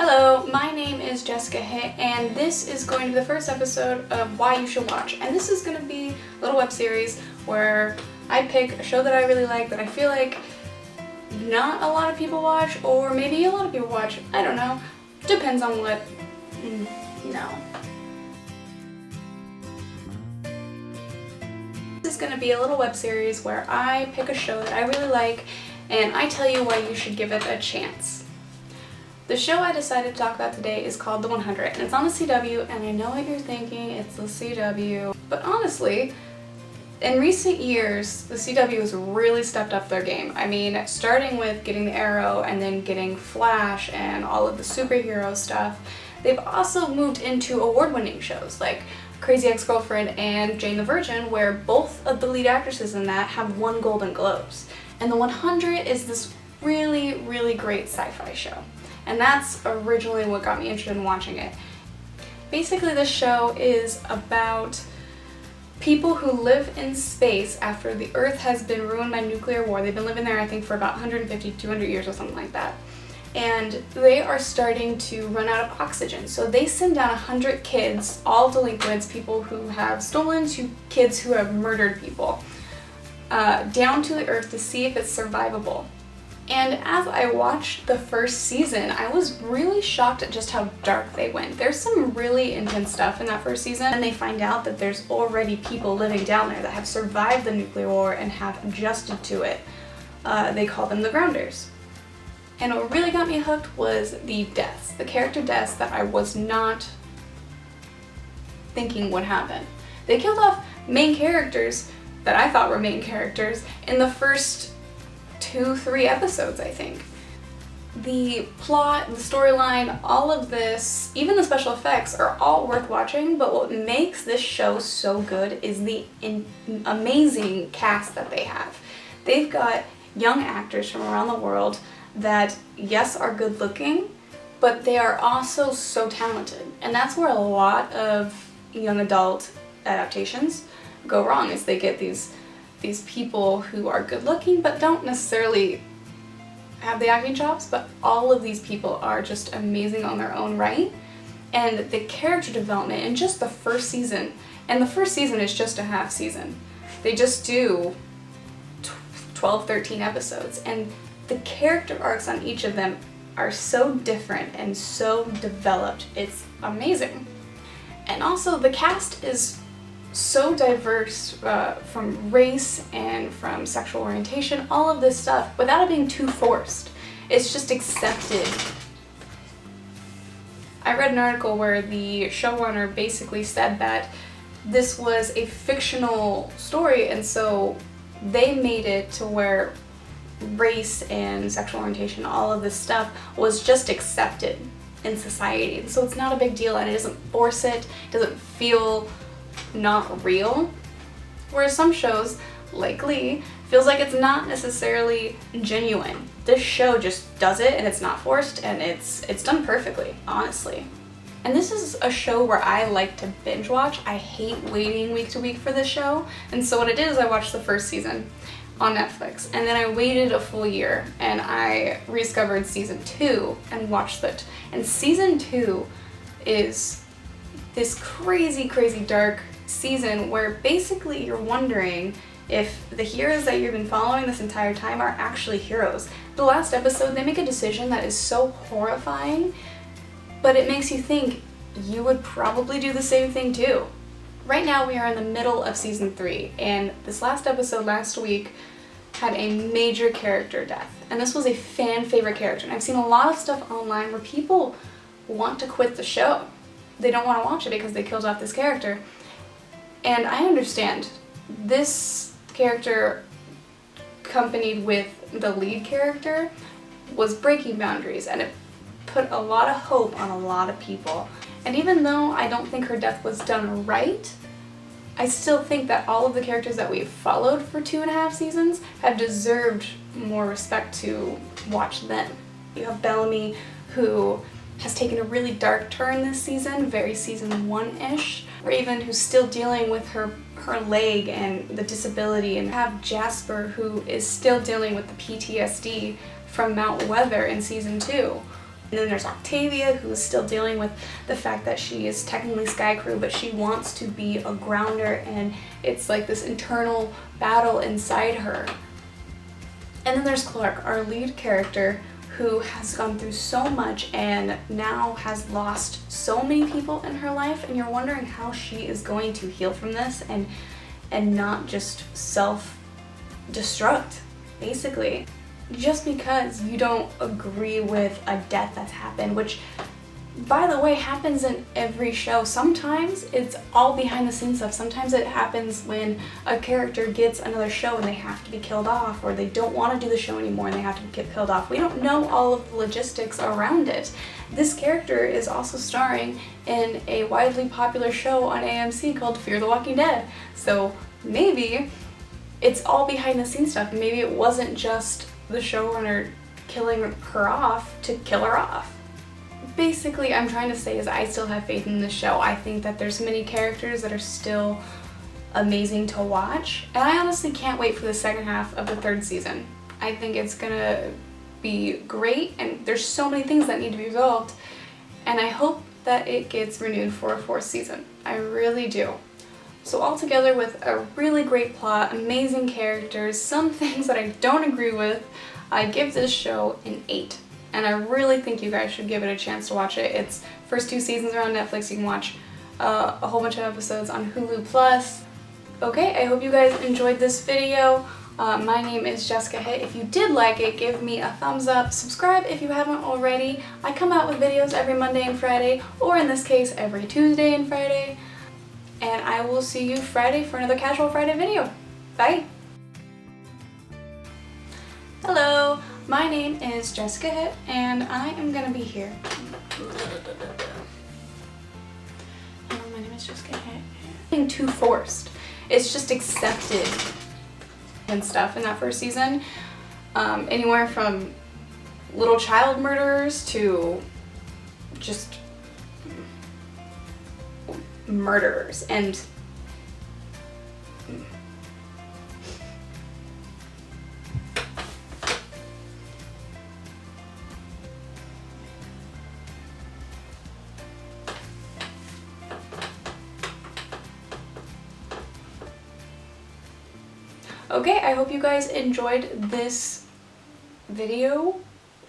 Hello, my name is Jessica Hitt, and this is going to be the first episode of Why You Should Watch. And this is going to be a little web series where I pick a show that I really like that I feel like not a lot of people watch, or maybe a lot of people watch. I don't know. Depends on what. No. This is going to be a little web series where I pick a show that I really like and I tell you why you should give it a chance. The show I decided to talk about today is called The 100, and it's on the CW, and I know what you're thinking, it's the CW. But honestly, in recent years, the CW has really stepped up their game. I mean, starting with getting the Arrow and then getting Flash and all of the superhero stuff, they've also moved into award-winning shows like Crazy Ex-Girlfriend and Jane the Virgin, where both of the lead actresses in that have won Golden Globes. And The 100 is this really, really great sci-fi show. And that's originally what got me interested in watching it. Basically, this show is about people who live in space after the Earth has been ruined by nuclear war. They've been living there, I think, for about 150, 200 years or something like that. And they are starting to run out of oxygen. So they send down 100 kids, all delinquents, people who have stolen, kids who have murdered people, down to the Earth to see if it's survivable. And as I watched the first season, I was really shocked at just how dark they went. There's some really intense stuff in that first season, and they find out that there's already people living down there that have survived the nuclear war and have adjusted to it. They call them the Grounders. And what really got me hooked was the deaths, the character deaths that I was not thinking would happen. They killed off main characters that I thought were main characters in the first 2-3 episodes, I think. The plot, the storyline, all of this, even the special effects are all worth watching, but what makes this show so good is the amazing cast that they have. They've got young actors from around the world that, yes, are good looking, but they are also so talented. And that's where a lot of young adult adaptations go wrong, is they get these people who are good looking but don't necessarily have the acting chops, but all of these people are just amazing on their own right. And the character development in just the first season, and the first season is just a half season. They just do 12, 13 episodes, and the character arcs on each of them are so different and so developed. It's amazing. And also the cast is so diverse, from race and from sexual orientation, all of this stuff, without it being too forced. It's just accepted. I read an article where the showrunner basically said that this was a fictional story, and so they made it to where race and sexual orientation, all of this stuff, was just accepted in society. So it's not a big deal, and it doesn't force it, doesn't feel not real. Whereas some shows, like Glee, feels like it's not necessarily genuine. This show just does it, and it's not forced, and it's done perfectly, honestly. And this is a show where I like to binge watch. I hate waiting week to week for this show, and so what I did is I watched the first season on Netflix, and then I waited a full year, and I rediscovered season 2 and watched it. And season 2 is this crazy, crazy dark season where basically you're wondering if the heroes that you've been following this entire time are actually heroes. The last episode, they make a decision that is so horrifying, but it makes you think you would probably do the same thing too. Right now we are in the middle of season 3, and this last episode last week had a major character death, and this was a fan favorite character. And I've seen a lot of stuff online where people want to quit the show. They don't want to watch it because they killed off this character. And I understand. This character, accompanied with the lead character, was breaking boundaries, and it put a lot of hope on a lot of people. And even though I don't think her death was done right, I still think that all of the characters that we've followed for 2.5 seasons have deserved more respect to watch them. You have Bellamy, who has taken a really dark turn this season, very season 1-ish. Raven, who's still dealing with her leg and the disability, and have Jasper, who is still dealing with the PTSD from Mount Weather in season 2. And then there's Octavia, who's still dealing with the fact that she is technically Sky Crew, but she wants to be a grounder, and it's like this internal battle inside her. And then there's Clark, our lead character, who has gone through so much and now has lost so many people in her life, and you're wondering how she is going to heal from this and not just self-destruct, basically. Just because you don't agree with a death that's happened, which, by the way, happens in every show. Sometimes it's all behind the scenes stuff. Sometimes it happens when a character gets another show and they have to be killed off, or they don't want to do the show anymore and they have to get killed off. We don't know all of the logistics around it. This character is also starring in a widely popular show on AMC called Fear the Walking Dead. So maybe it's all behind the scenes stuff. Maybe it wasn't just the showrunner killing her off to kill her off. Basically, I'm trying to say is I still have faith in the show. I think that there's many characters that are still amazing to watch, and I honestly can't wait for the second half of the 3rd season. I think it's gonna be great, and there's so many things that need to be resolved, and I hope that it gets renewed for a 4th season. I really do. So altogether, with a really great plot, amazing characters, some things that I don't agree with, I give this show an 8. And I really think you guys should give it a chance to watch it. Its first 2 seasons are on Netflix. You can watch a whole bunch of episodes on Hulu+. Okay, I hope you guys enjoyed this video. My name is Jessica Hitt. If you did like it, give me a thumbs up. Subscribe if you haven't already. I come out with videos every Monday and Friday, or in this case, every Tuesday and Friday. And I will see you Friday for another Casual Friday video. Bye! Hello, my name is Jessica Hitt, and I am gonna be here. Hello, my name is Jessica Hitt. Nothing too forced. It's just accepted and stuff in that first season. Anywhere from little child murderers to just murderers. And okay, I hope you guys enjoyed this video.